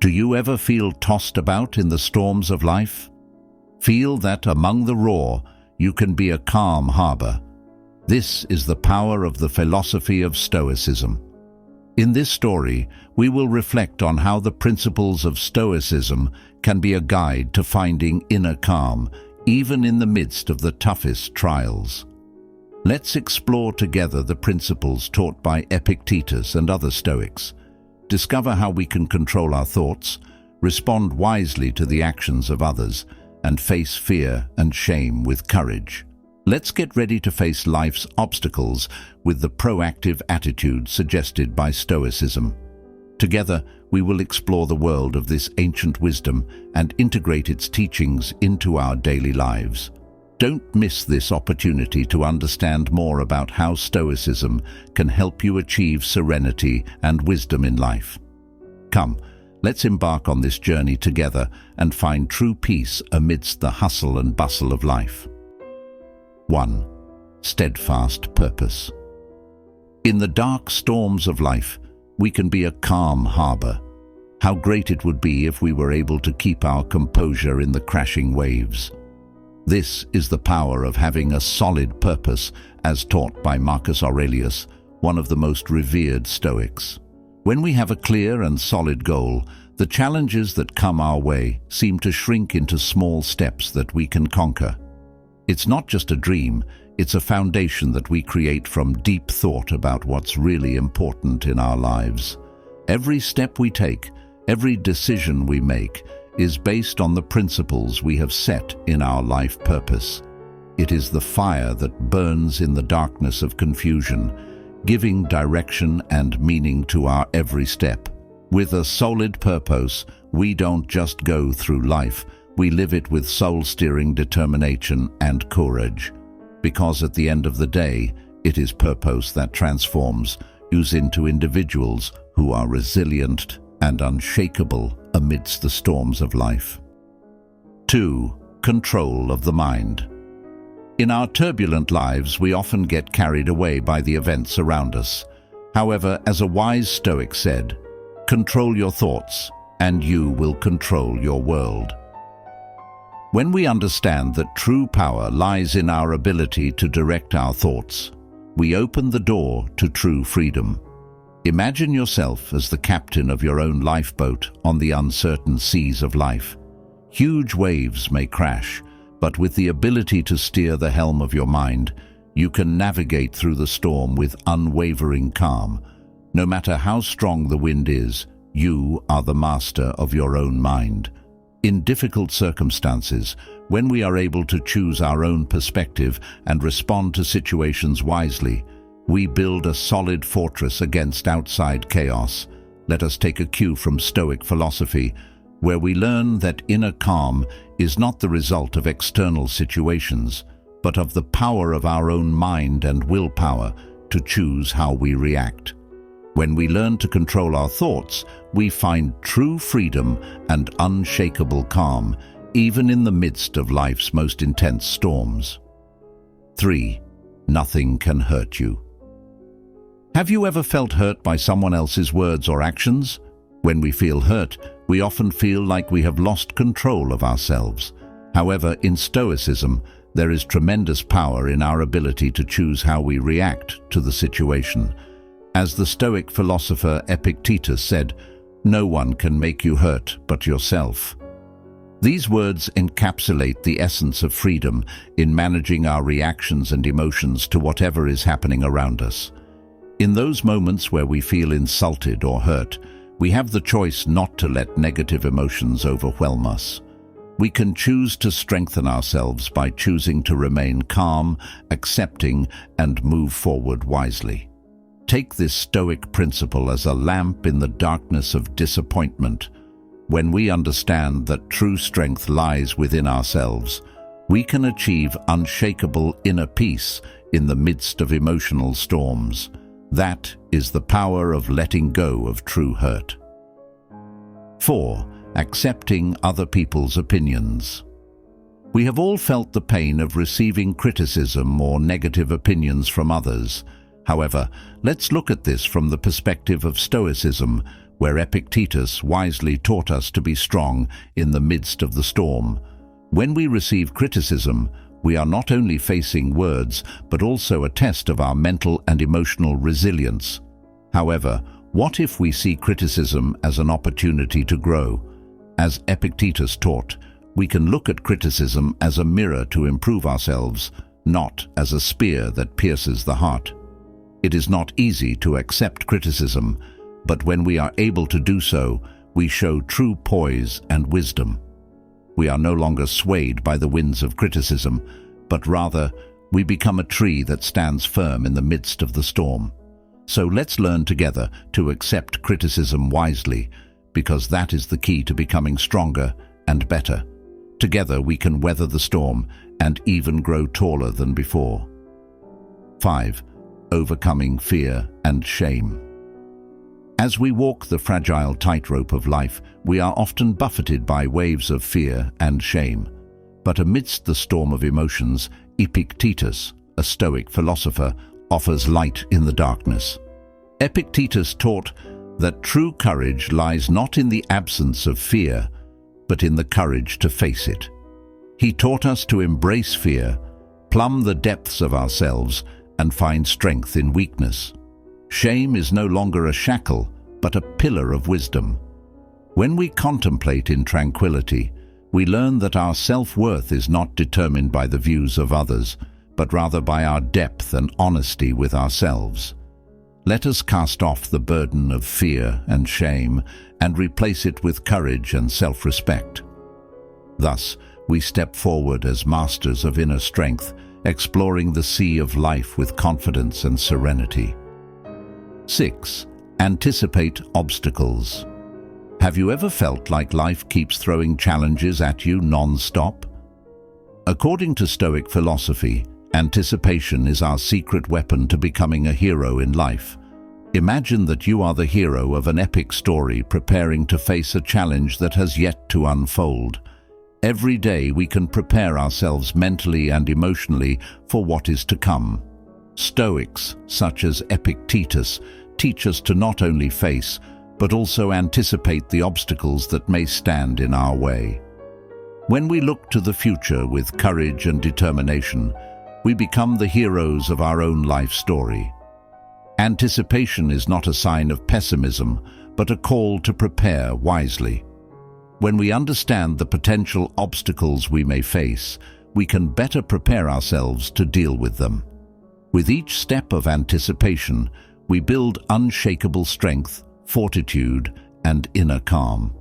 Do you ever feel tossed about in the storms of life? Feel that among the roar, you can be a calm harbor. This is the power of the philosophy of Stoicism. In this story, we will reflect on how the principles of Stoicism can be a guide to finding inner calm, even in the midst of the toughest trials. Let's explore together the principles taught by Epictetus and other Stoics. Discover how we can control our thoughts, respond wisely to the actions of others, and face fear and shame with courage. Let's get ready to face life's obstacles with the proactive attitude suggested by Stoicism. Together, we will explore the world of this ancient wisdom and integrate its teachings into our daily lives. Don't miss this opportunity to understand more about how Stoicism can help you achieve serenity and wisdom in life. Come, let's embark on this journey together and find true peace amidst the hustle and bustle of life. 1. Steadfast Purpose. In the dark storms of life, we can be a calm harbor. How great it would be if we were able to keep our composure in the crashing waves. This is the power of having a solid purpose, as taught by Marcus Aurelius, one of the most revered Stoics. When we have a clear and solid goal, the challenges that come our way seem to shrink into small steps that we can conquer. It's not just a dream, it's a foundation that we create from deep thought about what's really important in our lives. Every step we take, every decision we make, is based on the principles we have set in our life purpose. It is the fire that burns in the darkness of confusion, giving direction and meaning to our every step. With a solid purpose, we don't just go through life, we live it with soul-steering determination and courage. Because at the end of the day, it is purpose that transforms us into individuals who are resilient and unshakable amidst the storms of life. 2. Control of the mind. In our turbulent lives, we often get carried away by the events around us. However, as a wise Stoic said, "Control your thoughts, and you will control your world." When we understand that true power lies in our ability to direct our thoughts, we open the door to true freedom. Imagine yourself as the captain of your own lifeboat on the uncertain seas of life. Huge waves may crash, but with the ability to steer the helm of your mind, you can navigate through the storm with unwavering calm. No matter how strong the wind is, you are the master of your own mind. In difficult circumstances, when we are able to choose our own perspective and respond to situations wisely, we build a solid fortress against outside chaos. Let us take a cue from Stoic philosophy, where we learn that inner calm is not the result of external situations, but of the power of our own mind and willpower to choose how we react. When we learn to control our thoughts, we find true freedom and unshakable calm, even in the midst of life's most intense storms. 3. Nothing can hurt you. Have you ever felt hurt by someone else's words or actions? When we feel hurt, we often feel like we have lost control of ourselves. However, in Stoicism, there is tremendous power in our ability to choose how we react to the situation. As the Stoic philosopher Epictetus said, "No one can make you hurt but yourself." These words encapsulate the essence of freedom in managing our reactions and emotions to whatever is happening around us. In those moments where we feel insulted or hurt, we have the choice not to let negative emotions overwhelm us. We can choose to strengthen ourselves by choosing to remain calm, accepting, and move forward wisely. Take this Stoic principle as a lamp in the darkness of disappointment. When we understand that true strength lies within ourselves, we can achieve unshakable inner peace in the midst of emotional storms. That is the power of letting go of true hurt. 4. Accepting other people's opinions. We have all felt the pain of receiving criticism or negative opinions from others. However, let's look at this from the perspective of Stoicism, where Epictetus wisely taught us to be strong in the midst of the storm. When we receive criticism, we are not only facing words, but also a test of our mental and emotional resilience. However, what if we see criticism as an opportunity to grow? As Epictetus taught, we can look at criticism as a mirror to improve ourselves, not as a spear that pierces the heart. It is not easy to accept criticism, but when we are able to do so, we show true poise and wisdom. We are no longer swayed by the winds of criticism, but rather we become a tree that stands firm in the midst of the storm. So let's learn together to accept criticism wisely, because that is the key to becoming stronger and better. Together we can weather the storm and even grow taller than before. 5. Overcoming fear and shame. As we walk the fragile tightrope of life, we are often buffeted by waves of fear and shame. But amidst the storm of emotions, Epictetus, a Stoic philosopher, offers light in the darkness. Epictetus taught that true courage lies not in the absence of fear, but in the courage to face it. He taught us to embrace fear, plumb the depths of ourselves, and find strength in weakness. Shame is no longer a shackle, but a pillar of wisdom. When we contemplate in tranquility, we learn that our self-worth is not determined by the views of others, but rather by our depth and honesty with ourselves. Let us cast off the burden of fear and shame and replace it with courage and self-respect. Thus, we step forward as masters of inner strength, exploring the sea of life with confidence and serenity. 6. Anticipate obstacles. Have you ever felt like life keeps throwing challenges at you non-stop? According to Stoic philosophy, anticipation is our secret weapon to becoming a hero in life. Imagine that you are the hero of an epic story preparing to face a challenge that has yet to unfold. Every day we can prepare ourselves mentally and emotionally for what is to come. Stoics, such as Epictetus, teach us to not only face, but also anticipate the obstacles that may stand in our way. When we look to the future with courage and determination, we become the heroes of our own life story. Anticipation is not a sign of pessimism, but a call to prepare wisely. When we understand the potential obstacles we may face, we can better prepare ourselves to deal with them. With each step of anticipation, we build unshakable strength, fortitude, and inner calm.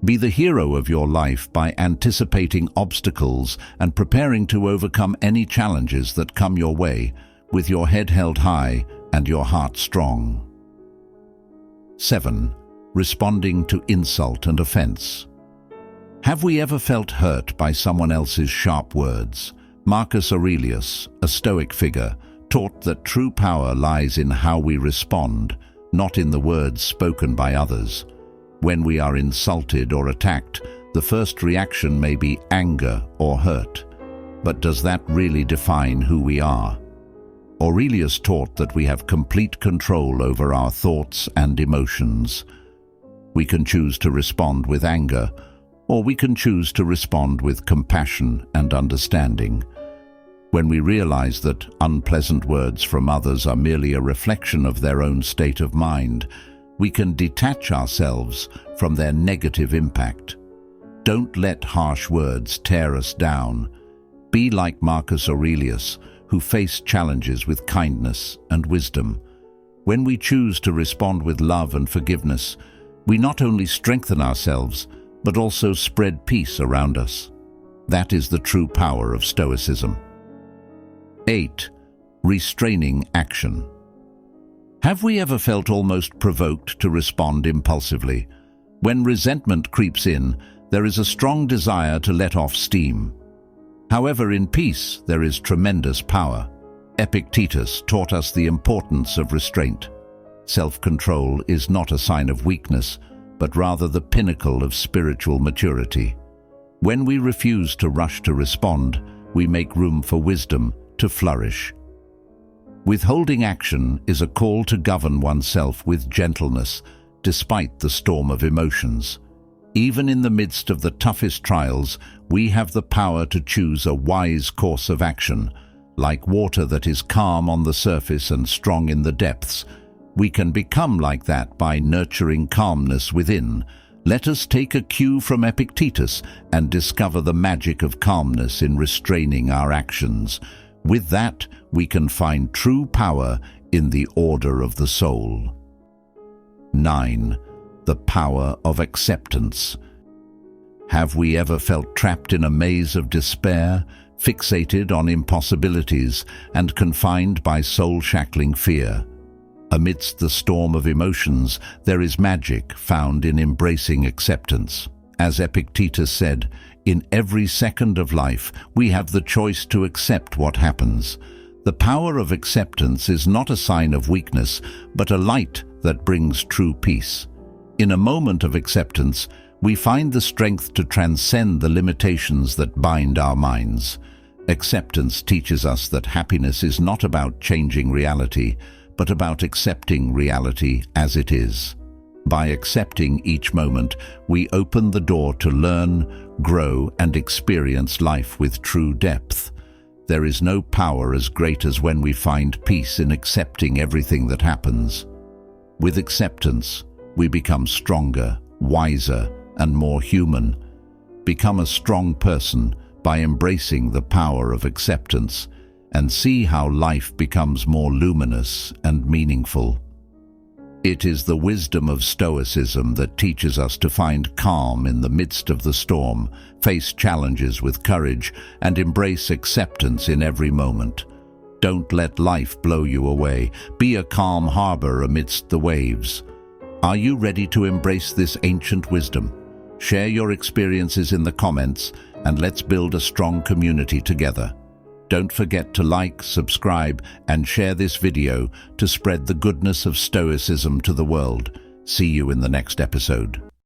Be the hero of your life by anticipating obstacles and preparing to overcome any challenges that come your way, with your head held high and your heart strong. 7. Responding to insult and offense. Have we ever felt hurt by someone else's sharp words? Marcus Aurelius, a Stoic figure, taught that true power lies in how we respond, not in the words spoken by others. When we are insulted or attacked, the first reaction may be anger or hurt. But does that really define who we are? Aurelius taught that we have complete control over our thoughts and emotions. We can choose to respond with anger, or we can choose to respond with compassion and understanding. When we realize that unpleasant words from others are merely a reflection of their own state of mind, we can detach ourselves from their negative impact. Don't let harsh words tear us down. Be like Marcus Aurelius, who faced challenges with kindness and wisdom. When we choose to respond with love and forgiveness, we not only strengthen ourselves, but also spread peace around us. That is the true power of Stoicism. 8. Restraining action. Have we ever felt almost provoked to respond impulsively? When resentment creeps in, there is a strong desire to let off steam. However, in peace, there is tremendous power. Epictetus taught us the importance of restraint. Self-control is not a sign of weakness, but rather the pinnacle of spiritual maturity. When we refuse to rush to respond, we make room for wisdom to flourish. Withholding action is a call to govern oneself with gentleness, despite the storm of emotions. Even in the midst of the toughest trials, we have the power to choose a wise course of action. Like water that is calm on the surface and strong in the depths, we can become like that by nurturing calmness within. Let us take a cue from Epictetus and discover the magic of calmness in restraining our actions. With that, we can find true power in the order of the soul. 9. The power of acceptance. Have we ever felt trapped in a maze of despair, fixated on impossibilities, and confined by soul-shackling fear? Amidst the storm of emotions, there is magic found in embracing acceptance. As Epictetus said, in every second of life, we have the choice to accept what happens. The power of acceptance is not a sign of weakness, but a light that brings true peace. In a moment of acceptance, we find the strength to transcend the limitations that bind our minds. Acceptance teaches us that happiness is not about changing reality, but about accepting reality as it is. By accepting each moment, we open the door to learn, grow, and experience life with true depth. There is no power as great as when we find peace in accepting everything that happens. With acceptance, we become stronger, wiser, and more human. Become a strong person by embracing the power of acceptance, and see how life becomes more luminous and meaningful. It is the wisdom of Stoicism that teaches us to find calm in the midst of the storm, face challenges with courage, and embrace acceptance in every moment. Don't let life blow you away. Be a calm harbor amidst the waves. Are you ready to embrace this ancient wisdom? Share your experiences in the comments, and let's build a strong community together. Don't forget to like, subscribe, and share this video to spread the goodness of Stoicism to the world. See you in the next episode.